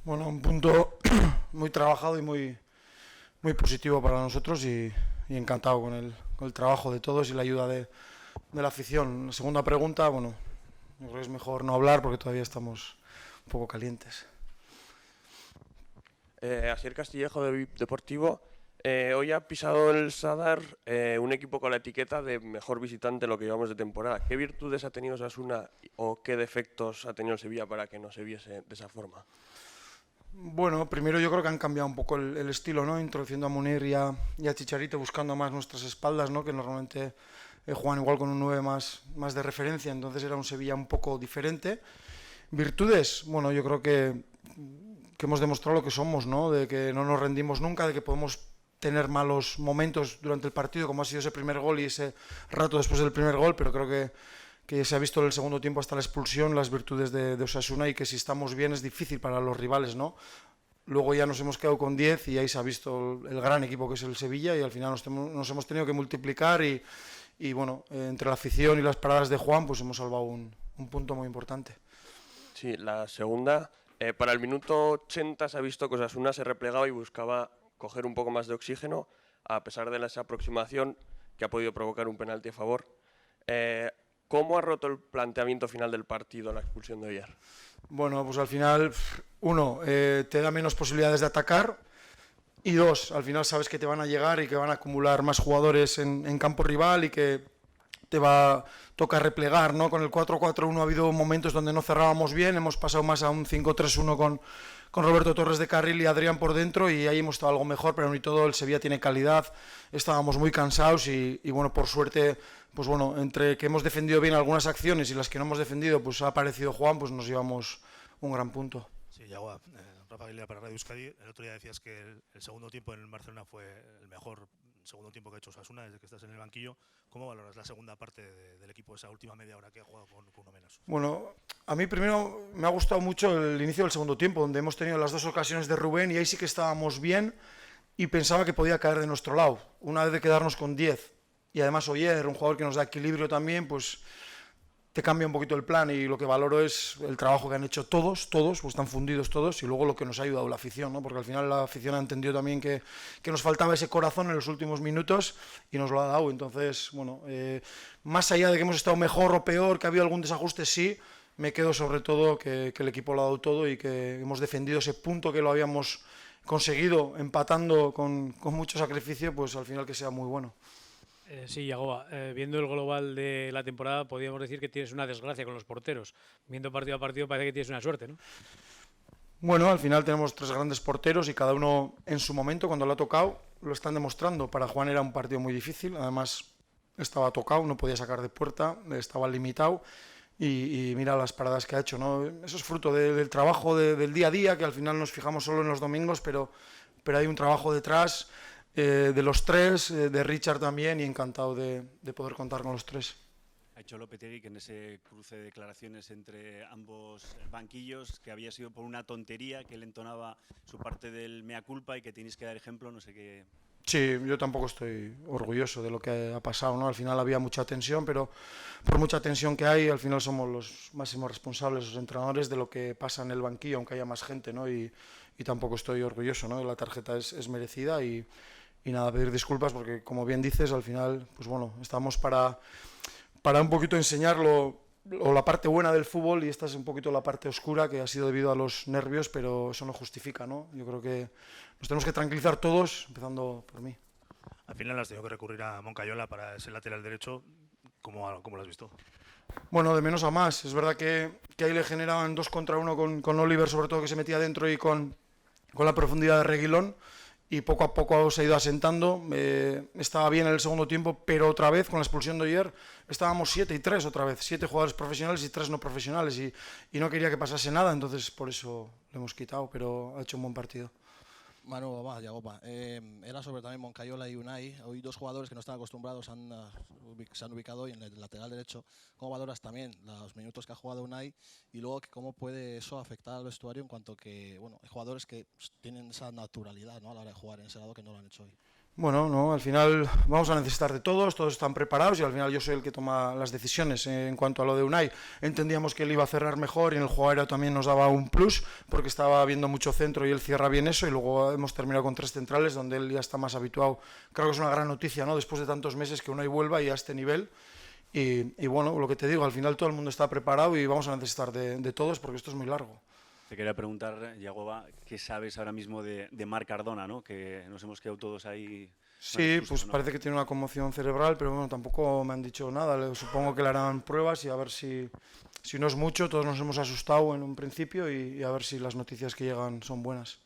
Bueno, un punto muy trabajado y muy positivo para nosotros y encantado con el trabajo de todos y la ayuda de la afición. La segunda pregunta, bueno, yo creo que es mejor no hablar porque todavía estamos un poco calientes. Asier Castillejo de VIP Deportivo. Hoy ha pisado el Sadar un equipo con la etiqueta de mejor visitante en lo que llevamos de temporada. ¿Qué virtudes ha tenido Osasuna o qué defectos ha tenido el Sevilla para que no se viese de esa forma? Bueno, primero yo creo que han cambiado un poco el estilo, ¿no? Introduciendo a Munir y a Chicharito, buscando más nuestras espaldas, ¿no? Que normalmente juegan igual con un 9 más de referencia, entonces era un Sevilla un poco diferente. Virtudes, bueno, yo creo que hemos demostrado lo que somos, ¿no? De que no nos rendimos nunca, de que podemos tener malos momentos durante el partido, como ha sido ese primer gol y ese rato después del primer gol, pero creo que se ha visto en el segundo tiempo hasta la expulsión las virtudes de Osasuna y que si estamos bien es difícil para los rivales, ¿no? Luego ya nos hemos quedado con 10 y ahí se ha visto el gran equipo que es el Sevilla y al final nos hemos tenido que multiplicar y bueno, entre la afición y las paradas de Juan pues hemos salvado un punto muy importante. Sí, la segunda, para el minuto 80 se ha visto que Osasuna se replegaba y buscaba coger un poco más de oxígeno, a pesar de esa aproximación que ha podido provocar un penalti a favor. ¿Cómo ha roto el planteamiento final del partido la expulsión de ayer? Bueno, pues al final, uno, te da menos posibilidades de atacar y dos, al final sabes que te van a llegar y que van a acumular más jugadores en campo rival y que te va a tocar replegar, ¿no? Con el 4-4-1 ha habido momentos donde no cerrábamos bien, hemos pasado más a un 5-3-1 con Roberto Torres de carril y Adrián por dentro y ahí hemos estado algo mejor, pero ni todo el Sevilla tiene calidad, estábamos muy cansados y bueno, por suerte, pues bueno, entre que hemos defendido bien algunas acciones y las que no hemos defendido, pues ha aparecido Juan, pues nos llevamos un gran punto. Sí, Yagoa, Rafa Aguilera para Radio Euskadi. El otro día decías que el segundo tiempo en el Barcelona fue el mejor segundo tiempo que ha hecho Osasuna desde que estás en el banquillo. ¿Cómo valoras la segunda parte del equipo, esa última media hora que ha jugado con uno menos? Bueno, a mí primero me ha gustado mucho el inicio del segundo tiempo, donde hemos tenido las dos ocasiones de Rubén y ahí sí que estábamos bien y pensaba que podía caer de nuestro lado, una vez de quedarnos con 10. Y además Oyer, un jugador que nos da equilibrio también, pues te cambia un poquito el plan y lo que valoro es el trabajo que han hecho todos, pues están fundidos todos y luego lo que nos ha ayudado la afición, ¿no? Porque al final la afición ha entendido también que nos faltaba ese corazón en los últimos minutos y nos lo ha dado. Entonces, bueno, más allá de que hemos estado mejor o peor, que ha habido algún desajuste, sí, me quedo sobre todo que el equipo lo ha dado todo y que hemos defendido ese punto que lo habíamos conseguido empatando con mucho sacrificio, pues al final que sea muy bueno. Sí, Yagoba, viendo el global de la temporada, podríamos decir que tienes una desgracia con los porteros. Viendo partido a partido parece que tienes una suerte, ¿no? Bueno, al final tenemos tres grandes porteros y cada uno en su momento, cuando lo ha tocado, lo están demostrando. Para Juan era un partido muy difícil, además estaba tocado, no podía sacar de puerta, estaba limitado y mira las paradas que ha hecho, ¿no? Eso es fruto del trabajo del día a día, que al final nos fijamos solo en los domingos, pero hay un trabajo detrás de los tres, de Richard también y encantado de poder contar con los tres. Ha hecho Lopetegui que en ese cruce de declaraciones entre ambos banquillos, que había sido por una tontería, que él entonaba su parte del mea culpa y que tenéis que dar ejemplo, no sé qué. Sí, yo tampoco estoy orgulloso de lo que ha pasado, ¿no? Al final había mucha tensión, pero por mucha tensión que hay, al final somos los máximos responsables, los entrenadores, de lo que pasa en el banquillo, aunque haya más gente, ¿no? Y tampoco estoy orgulloso, ¿no? La tarjeta es merecida y nada, pedir disculpas porque, como bien dices, al final, pues bueno, estamos para un poquito enseñarlo o la parte buena del fútbol y esta es un poquito la parte oscura que ha sido debido a los nervios, pero eso no justifica, ¿no? Yo creo que nos tenemos que tranquilizar todos, empezando por mí. Al final has tenido que recurrir a Moncayola para ese lateral derecho. ¿Cómo lo has visto? Bueno, de menos a más. Es verdad que ahí le generaban 2 contra 1 con Oliver, sobre todo que se metía dentro y con la profundidad de Reguilón. Y poco a poco se ha ido asentando, estaba bien en el segundo tiempo, pero otra vez con la expulsión de ayer estábamos 7-3 otra vez, 7 jugadores profesionales y 3 no profesionales y no quería que pasase nada, entonces por eso lo hemos quitado, pero ha hecho un buen partido. Manu, va, Yagopa. Era sobre también Moncayola y Unai. Hoy dos jugadores que no están acostumbrados se han ubicado hoy en el lateral derecho. ¿Cómo valoras también los minutos que ha jugado Unai? Y luego cómo puede eso afectar al vestuario en cuanto que, bueno, hay jugadores que tienen esa naturalidad, ¿no? A la hora de jugar en ese lado que no lo han hecho hoy. Bueno, no, al final vamos a necesitar de todos, todos están preparados y al final yo soy el que toma las decisiones. En cuanto a lo de Unai, entendíamos que él iba a cerrar mejor y en el juego aéreo también nos daba un plus porque estaba viendo mucho centro y él cierra bien eso, y luego hemos terminado con 3 centrales donde él ya está más habituado. Creo que es una gran noticia, ¿no? Después de tantos meses que Unai vuelva y a este nivel. Y bueno, lo que te digo, al final todo el mundo está preparado y vamos a necesitar de todos porque esto es muy largo. Te quería preguntar, Yagoba, ¿qué sabes ahora mismo de Marc Cardona, ¿no? Que nos hemos quedado todos ahí. Sí, pues parece que tiene una conmoción cerebral, pero bueno, tampoco me han dicho nada. Supongo que le harán pruebas y a ver si no es mucho. Todos nos hemos asustado en un principio y a ver si las noticias que llegan son buenas.